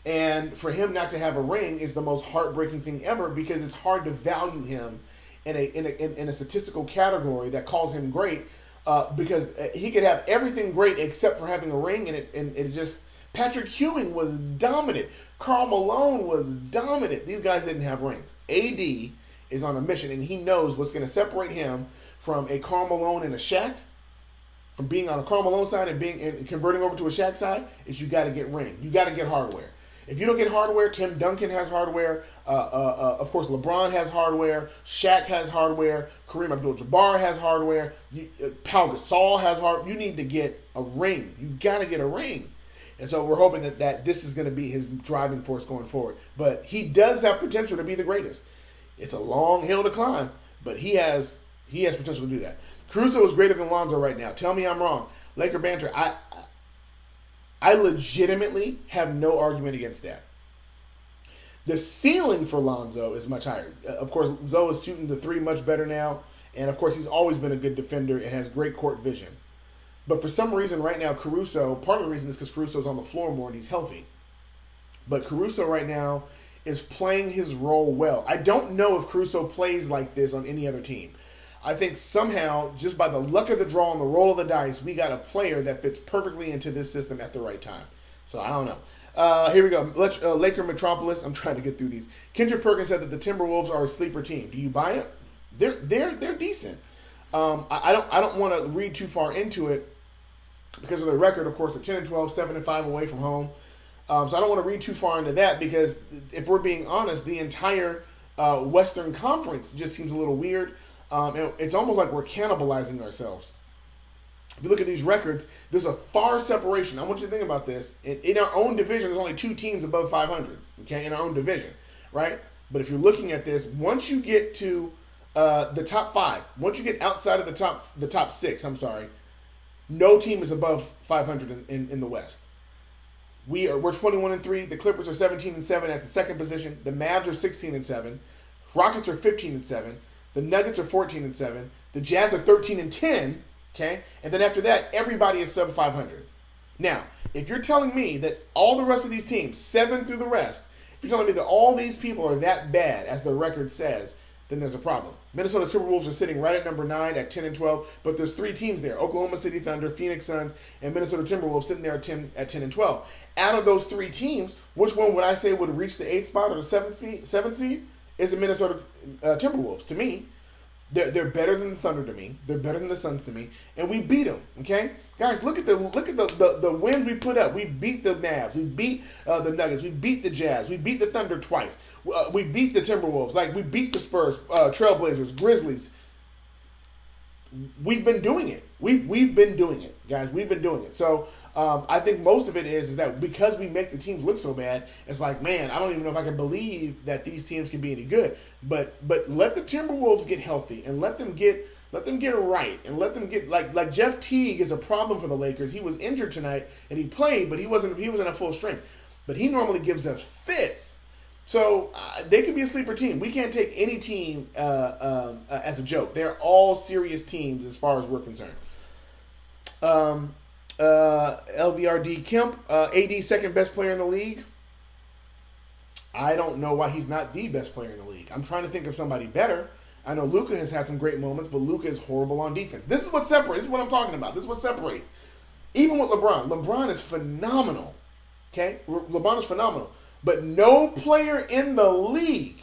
And for him not to have a ring is the most heartbreaking thing ever, because it's hard to value him in a statistical category that calls him great, because he could have everything great except for having a ring, and it just... Patrick Ewing was dominant. Karl Malone was dominant. These guys didn't have rings. AD is on a mission, and he knows what's going to separate him from a Karl Malone and a Shaq, from being on a Karl Malone side and converting over to a Shaq side, is you got to get ring. You got to get hardware. If you don't get hardware, Tim Duncan has hardware. Of course, LeBron has hardware. Shaq has hardware. Kareem Abdul-Jabbar has hardware. Pau Gasol has hardware. You need to get a ring. You got to get a ring. And so we're hoping that this is going to be his driving force going forward. But he does have potential to be the greatest. It's a long hill to climb, but he has potential to do that. Caruso is greater than Lonzo right now. Tell me I'm wrong. Laker banter. I legitimately have no argument against that. The ceiling for Lonzo is much higher. Of course, Zoe is shooting the three much better now. And, of course, he's always been a good defender and has great court vision. But for some reason right now, Caruso, part of the reason is because Caruso's on the floor more and he's healthy. But Caruso right now is playing his role well. I don't know if Caruso plays like this on any other team. I think somehow, just by the luck of the draw and the roll of the dice, we got a player that fits perfectly into this system at the right time. So I don't know. Here we go. Laker Metropolis. I'm trying to get through these. Kendrick Perkins said that the Timberwolves are a sleeper team. Do you buy it? They're decent. I don't want to read too far into it because of the record. Of course, they're 10-12, 7-5 away from home. So I don't want to read too far into that, because if we're being honest, the entire Western Conference just seems a little weird. It's almost like we're cannibalizing ourselves. If you look at these records, there's a far separation. I want you to think about this. In our own division, there's only 2 teams above 500, okay, in our own division, right? But if you're looking at this, once you get to the top 5, once you get outside of the top 6, no team is above 500 in the West. We're 21-3. The Clippers are 17-7 at the second position. The Mavs are 16-7. Rockets are 15-7. The Nuggets are 14-7. The Jazz are 13-10. Okay, and then after that, everybody is sub 500. Now, if you're telling me that all the rest of these teams, 7 through the rest, if you're telling me that all these people are that bad as the record says, then there's a problem. Minnesota Timberwolves are sitting right at number 9 at 10-12, but there's 3 teams there: Oklahoma City Thunder, Phoenix Suns, and Minnesota Timberwolves sitting there at 10-12. Out of those 3 teams, which one would I say would reach the 8th spot or the 7th seed? Is the Minnesota Timberwolves. To me, they're better than the Thunder to me. They're better than the Suns to me, and we beat them. Okay, guys, look at the wins we put up. We beat the Mavs. We beat the Nuggets. We beat the Jazz. We beat the Thunder twice. We beat the Timberwolves. Like, we beat the Spurs, Trailblazers, Grizzlies. we've been doing it. We've been doing it, guys. We've been doing it. So I think most of it is that because we make the teams look so bad, it's like, man, I don't even know if I can believe that these teams can be any good. But let the Timberwolves get healthy and let them get right and let them get like Jeff Teague is a problem for the Lakers. He was injured tonight and he played, but he wasn't at full strength. But he normally gives us fits. So they could be a sleeper team. We can't take any team as a joke. They're all serious teams as far as we're concerned. LVRD Kemp, AD second best player in the league. I don't know why he's not the best player in the league. I'm trying to think of somebody better. I know Luka has had some great moments, but Luka is horrible on defense. This is what separates. This is what I'm talking about. This is what separates. Even with LeBron. LeBron is phenomenal. Okay? LeBron is phenomenal. But no player in the league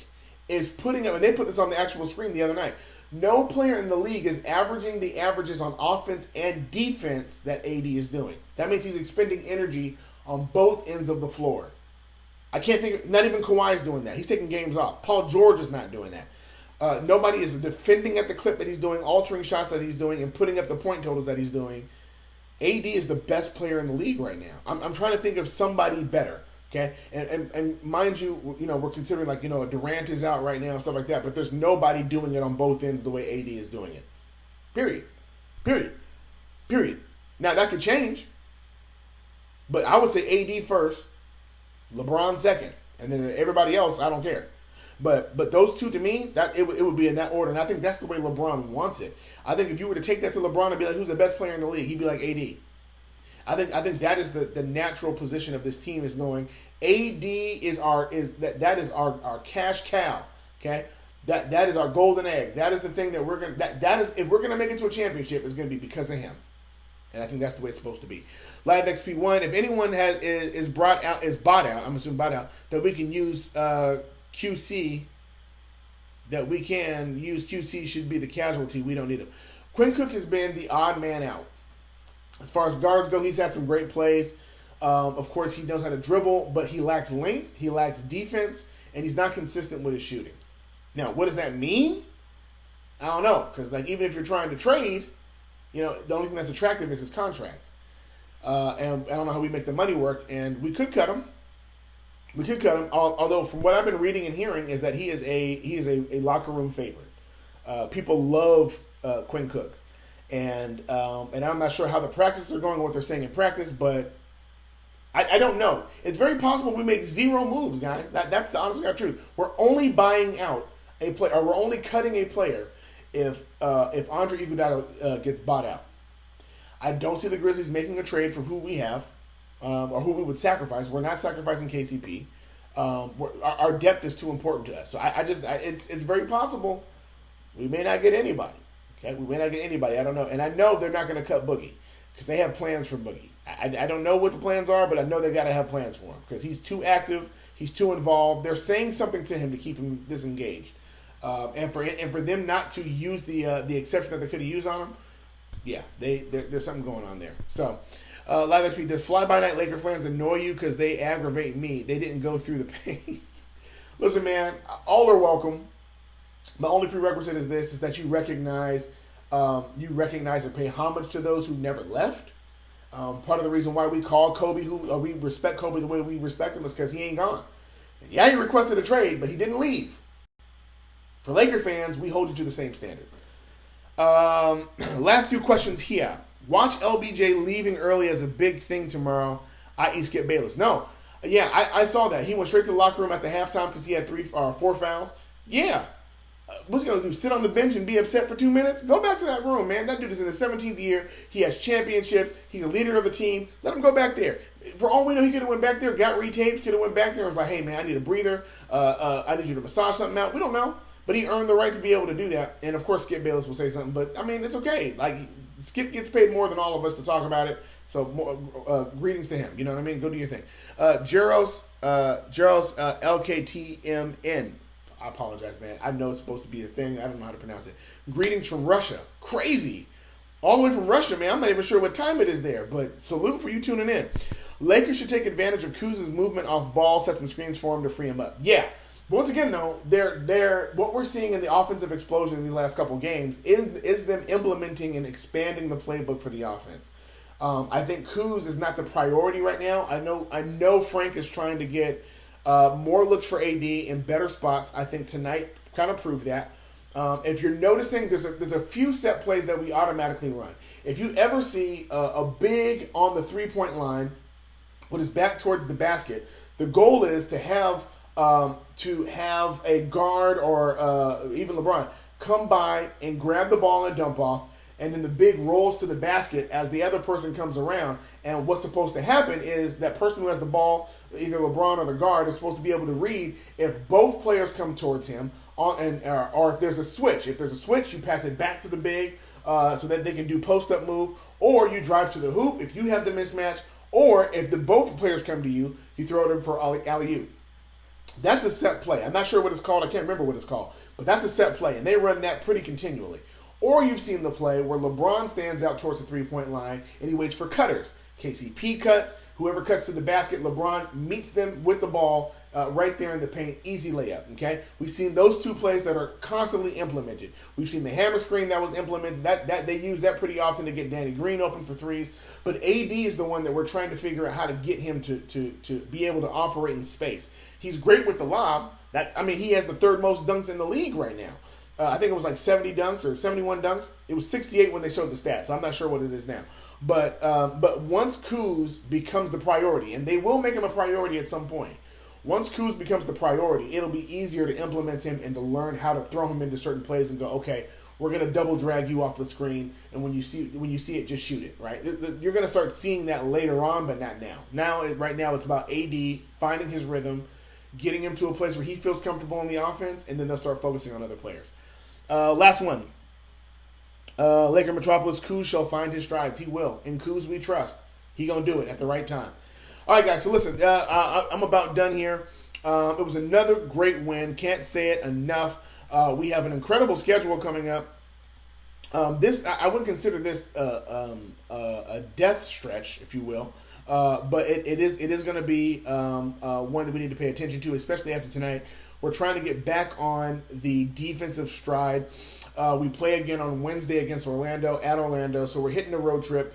is putting up, and they put this on the actual screen the other night, no player in the league is averaging the averages on offense and defense that AD is doing. That means he's expending energy on both ends of the floor. I can't think, not even Kawhi is doing that. He's taking games off. Paul George is not doing that. Nobody is defending at the clip that he's doing, altering shots that he's doing, and putting up the point totals that he's doing. AD is the best player in the league right now. I'm trying to think of somebody better. Okay, and mind you, we're considering a Durant is out right now and stuff like that, but there's nobody doing it on both ends the way AD is doing it. Period. Now that could change, but I would say AD first, LeBron second, and then everybody else I don't care. But those two to me, that it would be in that order, and I think that's the way LeBron wants it. I think if you were to take that to LeBron and be like, who's the best player in the league, he'd be like AD. I think that is the natural position of this team is going. AD is our cash cow. Okay, that is our golden egg. That is the thing that we're gonna that is if we're gonna make it to a championship, it's gonna be because of him. And I think that's the way it's supposed to be. Live XP1. If anyone is bought out, I'm assuming bought out, that we can use QC. That we can use QC should be the casualty. We don't need him. Quinn Cook has been the odd man out. As far as guards go, he's had some great plays. Of course, he knows how to dribble, but he lacks length, he lacks defense, and he's not consistent with his shooting. Now, what does that mean? I don't know, because even if you're trying to trade, the only thing that's attractive is his contract. And I don't know how we make the money work, and we could cut him. Although from what I've been reading and hearing is that he is a locker room favorite. People love Quinn Cook. And I'm not sure how the practices are going or what they're saying in practice, but I don't know. It's very possible we make zero moves, guys. That's the honest God truth. We're only buying out a player, or we're only cutting a player if Andre Iguodala gets bought out. I don't see the Grizzlies making a trade for who we have or who we would sacrifice. We're not sacrificing KCP. Our depth is too important to us. So it's very possible we may not get anybody. Okay, we may not get anybody. I don't know. And I know they're not going to cut Boogie because they have plans for Boogie. I don't know what the plans are, but I know they got to have plans for him because he's too active. He's too involved. They're saying something to him to keep him disengaged. And for them not to use the exception that they could have used on him, yeah, there's something going on there. So, Live XP, does fly-by-night Laker fans annoy you because they aggravate me? They didn't go through the pain. Listen, man, all are welcome. My only prerequisite is that you recognize and pay homage to those who never left. Part of the reason why we call Kobe, we respect Kobe the way we respect him, is because he ain't gone. And yeah, he requested a trade, but he didn't leave. For Laker fans, we hold you to the same standard. Last few questions here. Watch LBJ leaving early as a big thing tomorrow, i.e. Skip Bayless. No. Yeah, I saw that. He went straight to the locker room at the halftime because he had 4 fouls. Yeah. What's he going to do? Sit on the bench and be upset for 2 minutes? Go back to that room, man. That dude is in his 17th year. He has championships. He's a leader of the team. Let him go back there. For all we know, he could have went back there, got retaped, could have went back there and was like, hey, man, I need a breather. I need you to massage something out. We don't know. But he earned the right to be able to do that. And, of course, Skip Bayless will say something. But, I mean, it's okay. Skip gets paid more than all of us to talk about it. So, greetings to him. You know what I mean? Go do your thing. Jaros LKTMN. I apologize, man. I know it's supposed to be a thing. I don't know how to pronounce it. Greetings from Russia. Crazy. All the way from Russia, man. I'm not even sure what time it is there. But salute for you tuning in. Lakers should take advantage of Kuz's movement off ball, set some screens for him to free him up. Yeah. But once again, though, they're what we're seeing in the offensive explosion in the last couple games is them implementing and expanding the playbook for the offense. I think Kuz is not the priority right now. I know Frank is trying to get more looks for AD in better spots. I think tonight kind of proved that. If you're noticing, there's a few set plays that we automatically run. If you ever see a big on the 3-point line with his back towards the basket, the goal is to have a guard or even LeBron come by and grab the ball and dump off, and then the big rolls to the basket as the other person comes around. And what's supposed to happen is that person who has the ball, either LeBron or the guard, is supposed to be able to read if both players come towards him, or if there's a switch. If there's a switch, you pass it back to the big so that they can do post-up move, or you drive to the hoop if you have the mismatch, or if both players come to you, you throw it in for alley-oop. That's a set play. I'm not sure what it's called. I can't remember what it's called. But that's a set play, and they run that pretty continually. Or you've seen the play where LeBron stands out towards the 3-point line, and he waits for cutters. KCP cuts. Whoever cuts to the basket, LeBron meets them with the ball right there in the paint. Easy layup, okay? We've seen those two plays that are constantly implemented. We've seen the hammer screen that was implemented. That they use that pretty often to get Danny Green open for threes. But AD is the one that we're trying to figure out how to get him to be able to operate in space. He's great with the lob. He has the third most dunks in the league right now. I think it was like 70 dunks or 71 dunks. It was 68 when they showed the stats. So I'm not sure what it is now. But once Kuz becomes the priority, and they will make him a priority at some point, once Kuz becomes the priority, it'll be easier to implement him and to learn how to throw him into certain plays and go, okay, we're going to double drag you off the screen, and when you see it, just shoot it, right? You're going to start seeing that later on, but not now. Right now, it's about AD finding his rhythm, getting him to a place where he feels comfortable in the offense, and then they'll start focusing on other players. Last one. Laker Metropolis, Kuz shall find his strides. He will. In Kuz we trust. He gonna do it at the right time. All right, guys. So listen, I'm about done here. It was another great win. Can't say it enough. We have an incredible schedule coming up. I wouldn't consider this a death stretch, if you will. But it is going to be one that we need to pay attention to, especially after tonight. We're trying to get back on the defensive stride. We play again on Wednesday against Orlando, at Orlando, so we're hitting a road trip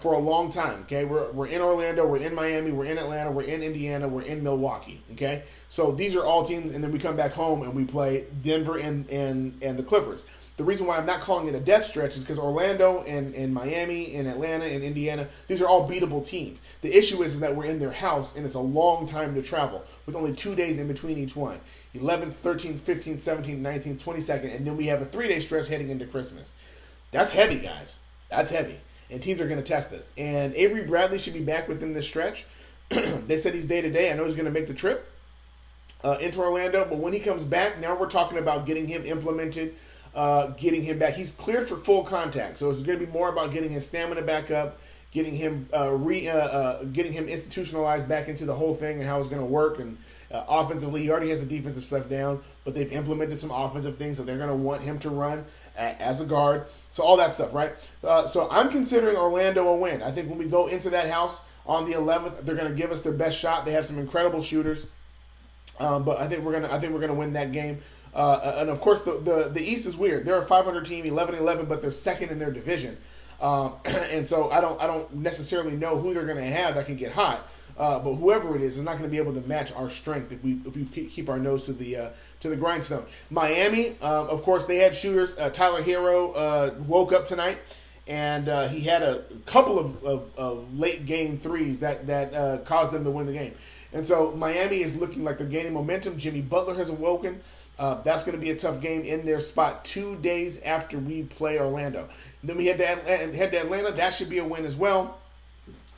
for a long time, okay? We're in Orlando, we're in Miami, we're in Atlanta, we're in Indiana, we're in Milwaukee, okay? So these are all teams, and then we come back home and we play Denver and the Clippers. The reason why I'm not calling it a death stretch is because Orlando and Miami and Atlanta and Indiana, these are all beatable teams. The issue is that we're in their house, and it's a long time to travel with only 2 days in between each one. 11th, 13th, 15th, 17th, 19th, 22nd, and then we have a 3-day stretch heading into Christmas. That's heavy, guys. That's heavy. And teams are going to test us. And Avery Bradley should be back within this stretch. They said he's day-to-day. I know he's going to make the trip into Orlando, but when he comes back, now we're talking about getting him implemented, getting him back. He's cleared for full contact, so it's going to be more about getting his stamina back up, getting him getting him institutionalized back into the whole thing and how it's going to work. And offensively, he already has the defensive stuff down, but they've implemented some offensive things that they're going to want him to run as a guard. So all that stuff, right? So I'm considering Orlando a win. I think when we go into that house on the 11th, they're going to give us their best shot. They have some incredible shooters, but I think we're gonna win that game. And of course, the East is weird. They're a 500 team, 11-11, but they're second in their division. And so I don't necessarily know who they're going to have that can get hot. But whoever it is not going to be able to match our strength if we keep our nose to the grindstone. Miami, of course, they had shooters. Tyler Hero woke up tonight, and he had a couple of late game threes that caused them to win the game. And so Miami is looking like they're gaining momentum. Jimmy Butler has awoken. That's going to be a tough game in their spot 2 days after we play Orlando. Then we head to Atlanta. That should be a win as well.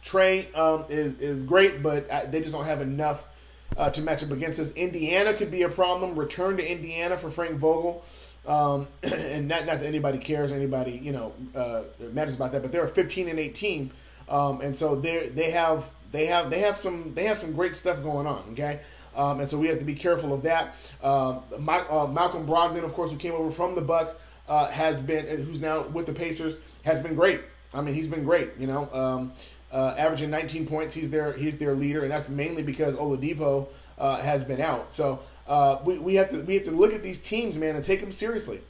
Trey is great, but they just don't have enough to match up against us. Indiana could be a problem. Return to Indiana for Frank Vogel. And not that anybody cares, anybody matters about that, but they're a 15-8 team, and so they have some great stuff going on. Okay. And so we have to be careful of that. Malcolm Brogdon, of course, who came over from the Bucks, who's now with the Pacers, has been great. I mean, he's been great. Averaging 19 points. He's their leader, and that's mainly because Oladipo has been out. So we have to look at these teams, man, and take them seriously.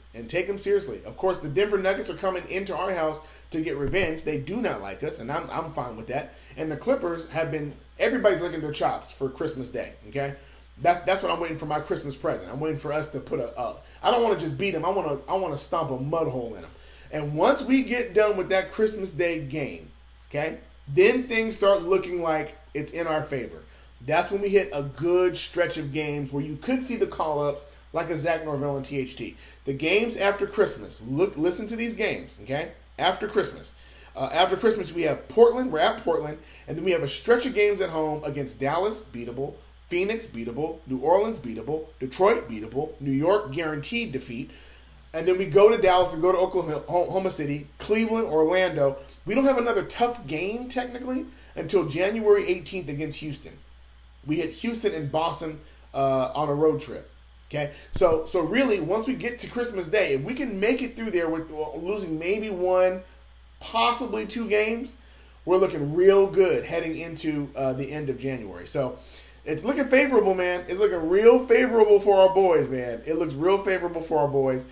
Of course, the Denver Nuggets are coming into our house to get revenge. They do not like us, and I'm fine with that. And the Clippers have been, everybody's licking their chops for Christmas Day. Okay, that's what I'm waiting for, my Christmas present. I'm waiting for us to put I don't want to just beat them. I want to stomp a mud hole in them. And once we get done with that Christmas Day game, okay, then things start looking like it's in our favor. That's when we hit a good stretch of games where you could see the call-ups like a Zach Norvell and THT. The games after Christmas, listen to these games, okay? After Christmas. After Christmas, we have Portland. We're at Portland. And then we have a stretch of games at home against Dallas, beatable. Phoenix, beatable. New Orleans, beatable. Detroit, beatable. New York, guaranteed defeat. And then we go to Dallas and go to Oklahoma City, Cleveland, Orlando. We don't have another tough game, technically, until January 18th against Houston. We hit Houston and Boston on a road trip. Okay, so really, once we get to Christmas Day, if we can make it through there with losing maybe one, possibly two games, we're looking real good heading into the end of January. So it's looking favorable, man. It's looking real favorable for our boys, man. It looks real favorable for our boys.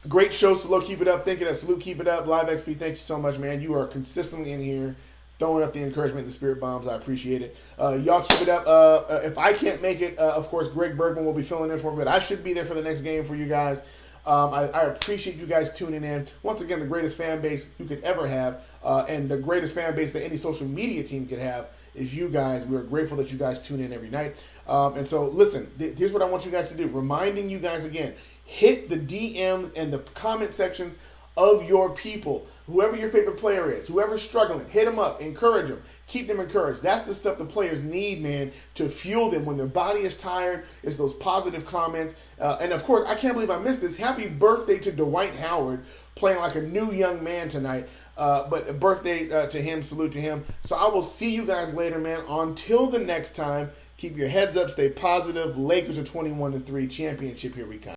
Great show, Salute. Keep it up. Thank you. Salute. Keep it up. Live XP. Thank you so much, man. You are consistently in here, throwing up the encouragement and the spirit bombs. I appreciate it. Y'all keep it up. If I can't make it, of course, Greg Bergman will be filling in for me, but I should be there for the next game for you guys. I appreciate you guys tuning in. Once again, the greatest fan base you could ever have, and the greatest fan base that any social media team could have is you guys. We're grateful that you guys tune in every night. And so, listen, here's what I want you guys to do. Reminding you guys again, hit the DMs and the comment sections of your people. Whoever your favorite player is, whoever's struggling, hit them up, encourage them, keep them encouraged. That's the stuff the players need, man, to fuel them when their body is tired. It's those positive comments. And of course, I can't believe I missed this. Happy birthday to Dwight Howard, playing like a new young man tonight. But a birthday to him, salute to him. So I will see you guys later, man. Until the next time, keep your heads up, stay positive. Lakers are 21-3, championship, here we come.